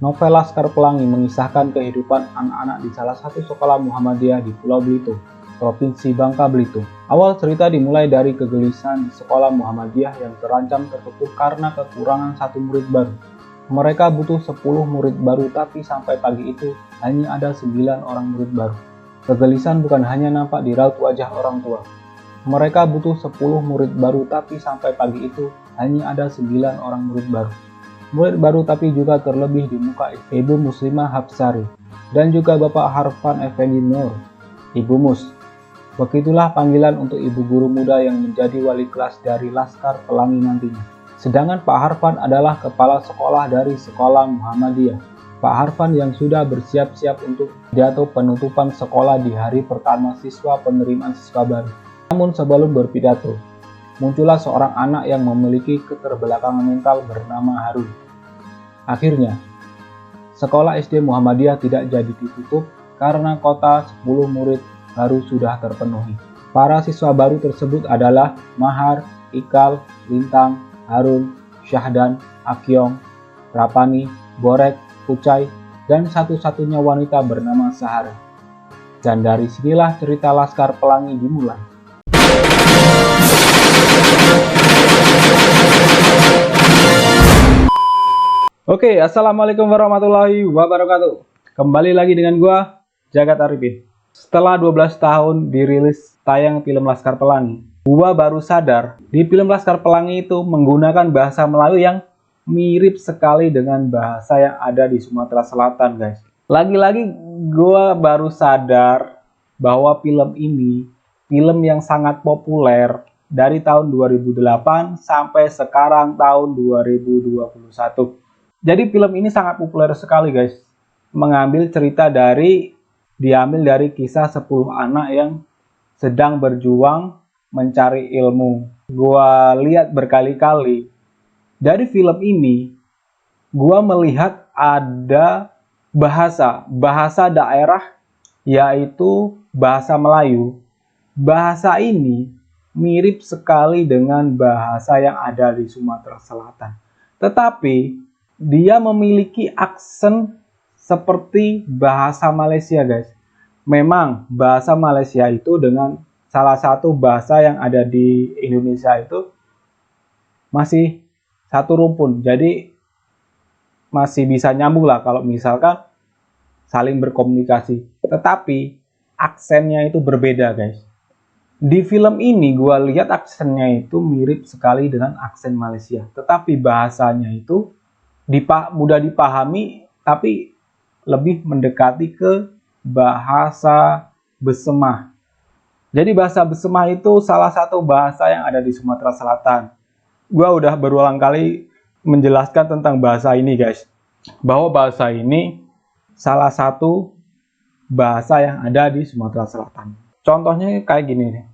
Novel Laskar Pelangi mengisahkan kehidupan anak-anak di salah satu sekolah Muhammadiyah di Pulau Belitung, Provinsi Bangka Belitung. Awal cerita dimulai dari kegelisahan di sekolah Muhammadiyah yang terancam tertutup karena kekurangan satu murid baru. Mereka butuh 10 murid baru, tapi sampai pagi itu hanya ada 9 orang murid baru. Kegelisahan bukan hanya nampak di raut wajah orang tua. Mereka butuh 10 murid baru, tapi sampai pagi itu hanya ada 9 orang murid baru. Murid baru tapi juga terlebih di muka Ibu Muslimah Hapsari dan juga Bapak Harfan Effendi Nur, Ibu Mus. Begitulah panggilan untuk ibu guru muda yang menjadi wali kelas dari Laskar Pelangi nantinya. Sedangkan Pak Harfan adalah kepala sekolah dari sekolah Muhammadiyah. Pak Harfan yang sudah bersiap-siap untuk pidato penutupan sekolah di hari pertama siswa penerimaan siswa baru. Namun sebelum berpidato, muncullah seorang anak yang memiliki keterbelakangan mental bernama Harun. Akhirnya, sekolah SD Muhammadiyah tidak jadi ditutup karena kota 10 murid baru sudah terpenuhi. Para siswa baru tersebut adalah Mahar, Ikal, Lintang, Harun, Syahdan, Akyong, Rapani, Borek, Kucai, dan satu-satunya wanita bernama Sahara. Dan dari sinilah cerita Laskar Pelangi dimulai. Oke, assalamualaikum warahmatullahi wabarakatuh. Kembali lagi dengan gua, Jagat Arifin. Setelah 12 tahun dirilis tayang film Laskar Pelangi, gua baru sadar di film Laskar Pelangi itu menggunakan bahasa Melayu yang mirip sekali dengan bahasa yang ada di Sumatera Selatan, guys. Lagi-lagi gua baru sadar bahwa film ini film yang sangat populer dari tahun 2008 sampai sekarang tahun 2021. Jadi film ini sangat populer sekali, guys. Diambil dari kisah 10 anak yang sedang berjuang mencari ilmu. Gua lihat berkali-kali. Dari film ini, gua melihat ada bahasa daerah, yaitu bahasa Melayu. Bahasa ini mirip sekali dengan bahasa yang ada di Sumatera Selatan. Tetapi dia memiliki aksen seperti bahasa Malaysia, guys. Memang bahasa Malaysia itu dengan salah satu bahasa yang ada di Indonesia itu masih satu rumpun. Jadi masih bisa nyambung lah kalau misalkan saling berkomunikasi. Tetapi aksennya itu berbeda, guys. Di film ini gue lihat aksennya itu mirip sekali dengan aksen Malaysia. Tetapi bahasanya itu mudah dipahami, tapi lebih mendekati ke bahasa Besemah. Jadi bahasa Besemah itu salah satu bahasa yang ada di Sumatera Selatan. Gua udah berulang kali menjelaskan tentang bahasa ini, guys. Bahwa bahasa ini salah satu bahasa yang ada di Sumatera Selatan. Contohnya kayak gini nih.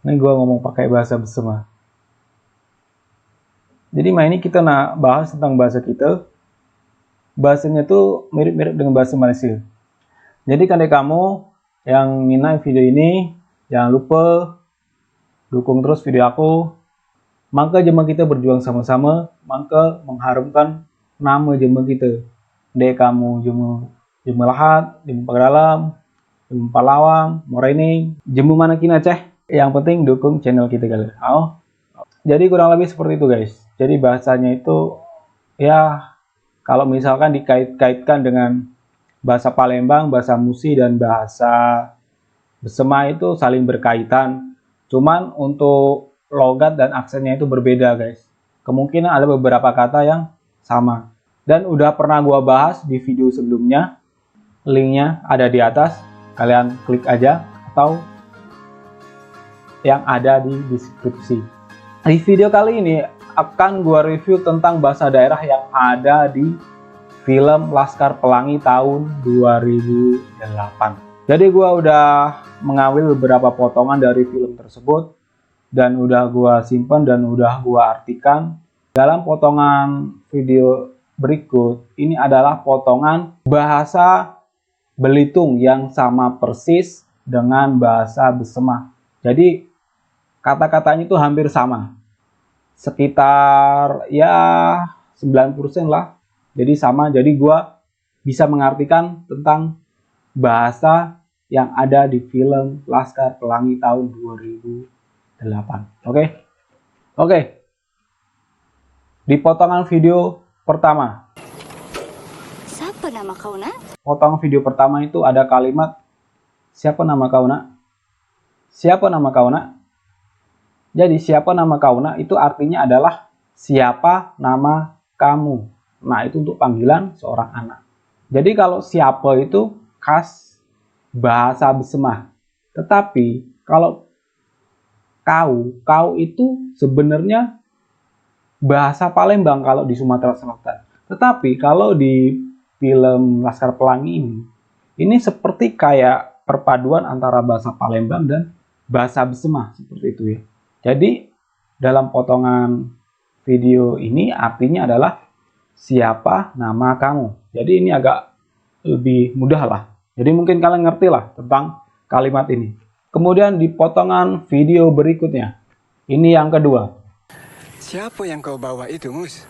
Ini gua ngomong pakai bahasa Besemah. Jadi ini kita bahas tentang bahasa kita. Bahasanya tuh mirip-mirip dengan bahasa Malaysia. Jadi kalau kamu yang minat video ini, jangan lupa dukung terus video aku. Maka jemaah kita berjuang sama-sama, maka mengharumkan nama jemaah kita. Dek kamu jemaah Lahat, jemaah Pagaralam, jemaah Palawang, Morening, jemaah mana kina Aceh. Yang penting dukung channel kita kalian. Jadi kurang lebih seperti itu, guys. Jadi bahasanya itu ya kalau misalkan dikait-kaitkan dengan bahasa Palembang, bahasa Musi dan bahasa Besemah itu saling berkaitan. Cuman untuk logat dan aksennya itu berbeda, guys. Kemungkinan ada beberapa kata yang sama. Dan udah pernah gua bahas di video sebelumnya. Linknya ada di atas. Kalian klik aja atau yang ada di deskripsi. Di video kali ini akan gue review tentang bahasa daerah yang ada di film Laskar Pelangi tahun 2008. Jadi gue udah mengambil beberapa potongan dari film tersebut dan udah gue simpan dan udah gue artikan. Dalam potongan video berikut ini adalah potongan bahasa Belitung yang sama persis dengan bahasa Besemah. Jadi kata-katanya itu hampir sama. Sekitar ya 90% lah Jadi sama, jadi gua bisa mengartikan tentang bahasa yang ada di film Laskar Pelangi tahun 2008. Oke? Oke. Di potongan video pertama. Siapa nama kau, nak? Potongan video pertama itu ada kalimat, siapa nama kau, nak? Siapa nama kau, nak? Jadi siapa nama kau, nak itu artinya adalah siapa nama kamu. Nah, itu untuk panggilan seorang anak. Jadi kalau siapa itu khas bahasa Besemah. Tetapi kalau kau itu sebenarnya bahasa Palembang kalau di Sumatera Selatan. Tetapi kalau di film Laskar Pelangi ini seperti kayak perpaduan antara bahasa Palembang dan bahasa Besemah, seperti itu ya. Jadi dalam potongan video ini artinya adalah siapa nama kamu. Jadi ini agak lebih mudah lah. Jadi mungkin kalian ngerti lah tentang kalimat ini. Kemudian di potongan video berikutnya, ini yang kedua. Siapa yang kau bawa itu, Mus?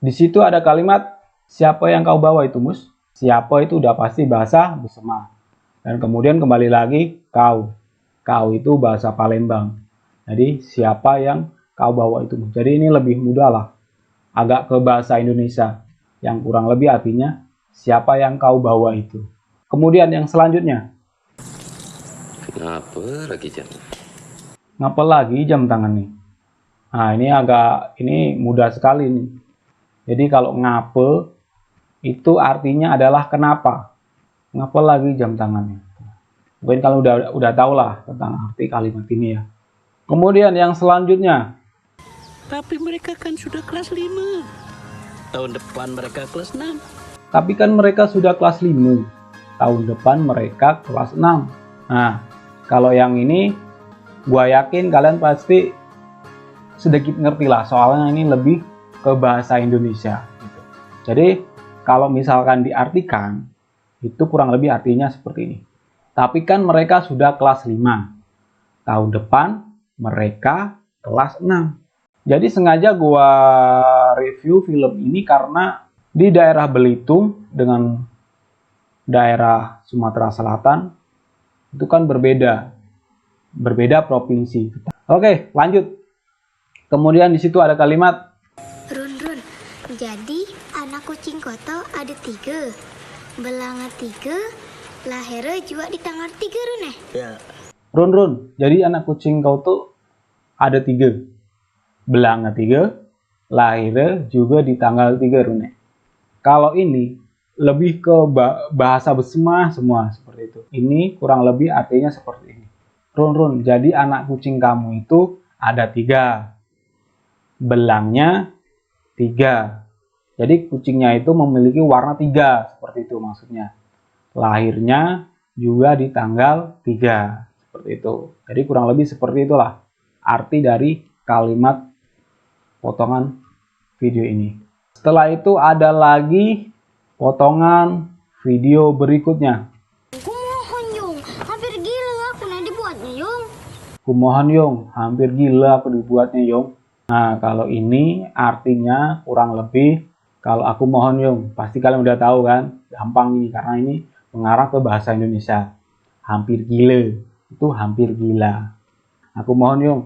Di situ ada kalimat, siapa yang kau bawa itu, Mus? Siapa itu udah pasti bahasa Besemah. Dan kemudian kembali lagi, kau. Kau itu bahasa Palembang. Jadi siapa yang kau bawa itu, Mus? Jadi ini lebih mudah lah. Agak ke bahasa Indonesia. Yang kurang lebih artinya, siapa yang kau bawa itu. Kemudian yang selanjutnya. Kenapa lagi jam? Ngapa lagi jam tangan nih? Nah, ini mudah sekali nih. Jadi kalau ngape itu artinya adalah kenapa. Ngapa lagi jam tangannya? Mungkin kalian udah tahu lah tentang arti kalimat ini ya. Kemudian yang selanjutnya. Tapi mereka kan sudah kelas 5. Tahun depan mereka kelas 6. Tapi kan mereka sudah kelas 5. Tahun depan mereka kelas 6. Nah, kalau yang ini gua yakin kalian pasti sedikit ngerti lah, soalnya ini lebih ke bahasa Indonesia gitu. Jadi kalau misalkan diartikan itu kurang lebih artinya seperti ini. Tapi kan mereka sudah kelas 5. Tahun depan mereka kelas 6. Jadi sengaja gua review film ini karena di daerah Belitung dengan daerah Sumatera Selatan itu kan berbeda provinsi. Oke, lanjut. Kemudian di situ ada kalimat, Run, jadi anak kucing koto ada 3. Belanga 3, lahirnya juga di tanggal 3, Run ya? Ya. Run, jadi anak kucing kau tuh ada 3. Belanga 3, lahirnya juga di tanggal 3, Run. Kalau ini lebih ke bahasa Besemah semua seperti itu. Ini kurang lebih artinya seperti ini. Run, jadi anak kucing kamu itu ada 3. Belangnya 3. Jadi kucingnya itu memiliki warna 3. Seperti itu maksudnya. Lahirnya juga di tanggal 3. Seperti itu. Jadi kurang lebih seperti itulah arti dari kalimat potongan video ini. Setelah itu ada lagi potongan video berikutnya. Kumohon Yung, hampir gila aku nah dibuatnya Yung. Kumohon Yung, hampir gila aku dibuatnya Yung. Nah, kalau ini artinya kurang lebih, kalau aku mohon Yung, pasti kalian udah tahu kan, gampang ini karena ini mengarah ke bahasa Indonesia. Hampir gila, itu hampir gila. Aku mohon Yung,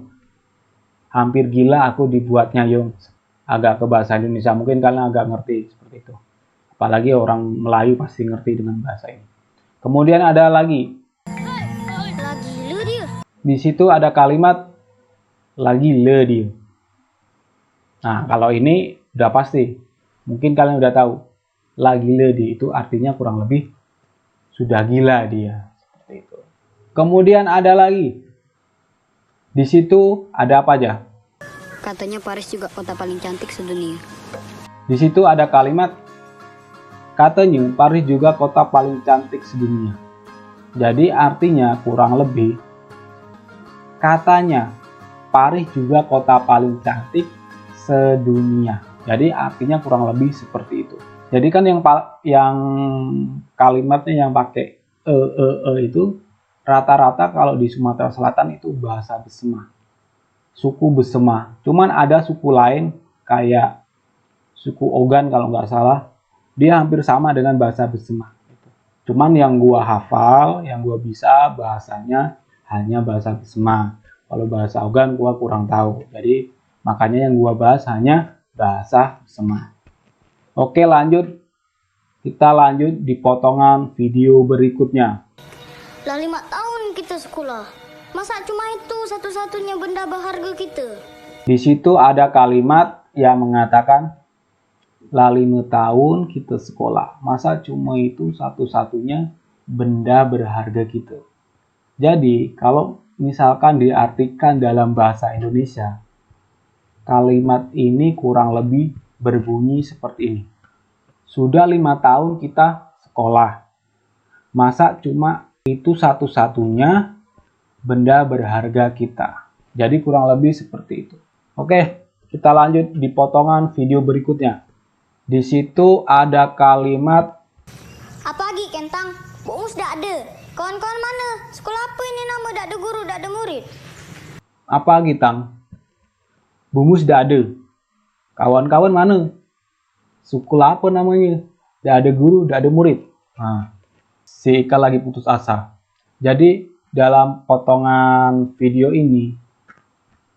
hampir gila aku dibuatnya Yung. Agak ke bahasa Indonesia, mungkin kalian agak ngerti seperti itu. Apalagi orang Melayu pasti ngerti dengan bahasa ini. Kemudian ada lagi. Lagi lu dia. Di situ ada kalimat lagi le dia. Nah, kalau ini udah pasti. Mungkin kalian udah tahu. Lagi le dia itu artinya kurang lebih sudah gila dia. Seperti itu. Kemudian ada lagi. Di situ ada apa aja? Katanya Paris juga kota paling cantik sedunia. Di situ ada kalimat, katanya Paris juga kota paling cantik sedunia. Jadi artinya kurang lebih, katanya Paris juga kota paling cantik sedunia. Jadi artinya kurang lebih seperti itu. Jadi kan yang kalimatnya yang pakai itu rata-rata kalau di Sumatera Selatan itu bahasa Besemah. Suku Besemah. Cuman ada suku lain kayak suku Ogan kalau nggak salah. Dia hampir sama dengan bahasa Besema. Cuman yang gua hafal, yang gua bisa bahasanya hanya bahasa Besema. Kalau bahasa Ogan gua kurang tahu. Jadi makanya yang gua bahas hanya bahasa Besema. Oke, lanjut. Kita lanjut di potongan video berikutnya. Lah 5 tahun kita sekolah. Masa cuma itu satu-satunya benda berharga kita? Di situ ada kalimat yang mengatakan, lah 5 tahun kita sekolah. Masa cuma itu satu-satunya benda berharga kita? Jadi, kalau misalkan diartikan dalam bahasa Indonesia, kalimat ini kurang lebih berbunyi seperti ini. Sudah 5 tahun kita sekolah. Masa cuma itu satu-satunya benda berharga kita? Jadi kurang lebih seperti itu. Oke, kita lanjut di potongan video berikutnya. Di situ ada kalimat, Apa lagi Kentang? Bomus dak ada. Kawan-kawan mana? Sekolah apa ini nama dak ada guru, dak ada murid? apa Gitang? Bumus dak ada. Kawan-kawan mana? Sekolah apa namanya? Dak ada guru, dak ada murid. Nah, si Ika lagi putus asa. Jadi dalam potongan video ini,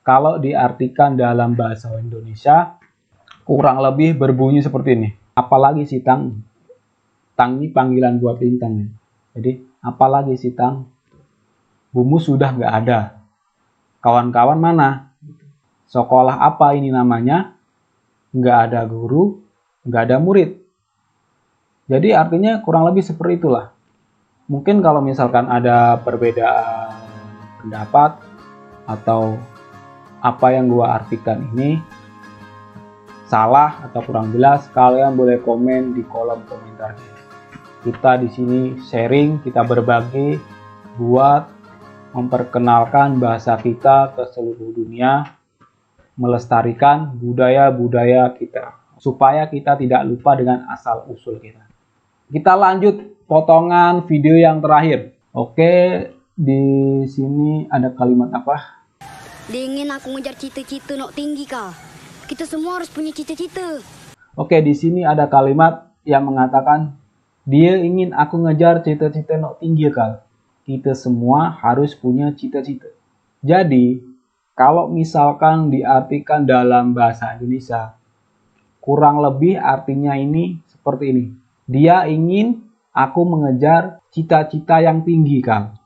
kalau diartikan dalam bahasa Indonesia, kurang lebih berbunyi seperti ini. Apalagi si Tang? Tang ini panggilan buat Lintang. Jadi, apalagi si Tang? Bumus sudah nggak ada. Kawan-kawan mana? Sekolah apa ini namanya? Nggak ada guru, nggak ada murid. Jadi artinya kurang lebih seperti itulah. Mungkin kalau misalkan ada perbedaan pendapat atau apa yang gua artikan ini salah atau kurang jelas, kalian boleh komen di kolom komentar. Kita di sini sharing, kita berbagi buat memperkenalkan bahasa kita ke seluruh dunia, melestarikan budaya-budaya kita, supaya kita tidak lupa dengan asal-usul kita. Kita lanjut potongan video yang terakhir. Oke, di sini ada kalimat apa? Dingin aku ngejar cita-cita nok tinggi kah? Kita semua harus punya cita-cita. Oke, di sini ada kalimat yang mengatakan, dia ingin aku ngejar cita-cita nok tinggi kah? Kita semua harus punya cita-cita. Jadi, kalau misalkan diartikan dalam bahasa Indonesia, kurang lebih artinya ini seperti ini. Dia ingin aku mengejar cita-cita yang tinggi, Kang.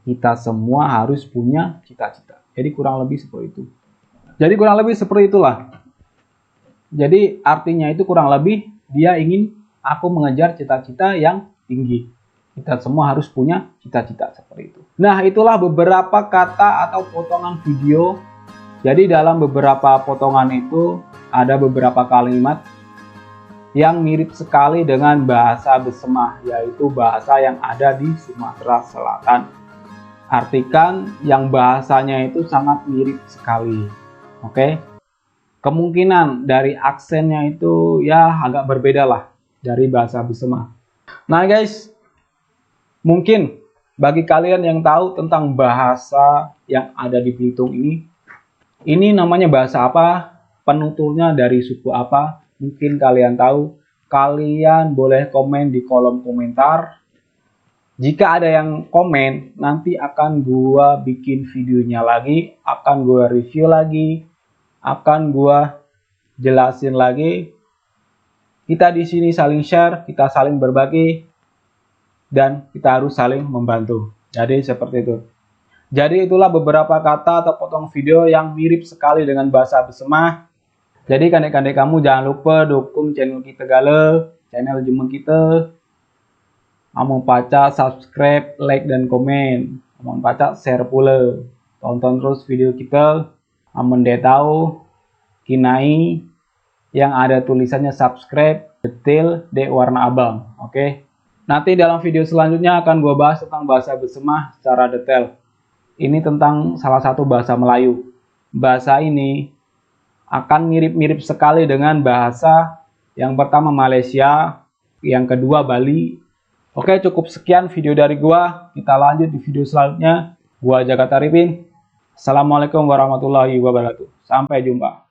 Kita semua harus punya cita-cita. Jadi kurang lebih seperti itu. Jadi kurang lebih seperti itulah. Jadi artinya itu kurang lebih dia ingin aku mengejar cita-cita yang tinggi. Kita semua harus punya cita-cita seperti itu. Nah, itulah beberapa kata atau potongan video. Jadi dalam beberapa potongan itu ada beberapa kalimat yang mirip sekali dengan bahasa Besema, yaitu bahasa yang ada di Sumatera Selatan. Artikan yang bahasanya itu sangat mirip sekali. Oke. Kemungkinan dari aksennya itu ya agak berbeda lah dari bahasa Besema. Nah guys, mungkin bagi kalian yang tahu tentang bahasa yang ada di Belitung ini namanya bahasa apa, penuturnya dari suku apa, mungkin kalian tahu. Kalian boleh komen di kolom komentar. Jika ada yang komen, nanti akan gua bikin videonya lagi, akan gua review lagi, akan gua jelasin lagi. Kita di sini saling share, kita saling berbagi, dan kita harus saling membantu. Jadi seperti itu. Jadi itulah beberapa kata atau potong video yang mirip sekali dengan bahasa Besema. Jadi kandek-kandek kamu jangan lupa dukung channel kita gale, channel Jemeng kita. Among paca subscribe, like dan komen. Among paca share pula. Tonton terus video kita. Amon dia tahu kinai yang ada tulisannya subscribe detail de warna abang. Oke. Nanti dalam video selanjutnya akan gue bahas tentang bahasa Besema secara detail. Ini tentang salah satu bahasa Melayu. Bahasa ini akan mirip-mirip sekali dengan bahasa yang pertama Malaysia, yang kedua Bali. Oke, cukup sekian video dari gua. Kita lanjut di video selanjutnya. Gua Jakarta Arifin. Assalamualaikum warahmatullahi wabarakatuh. Sampai jumpa.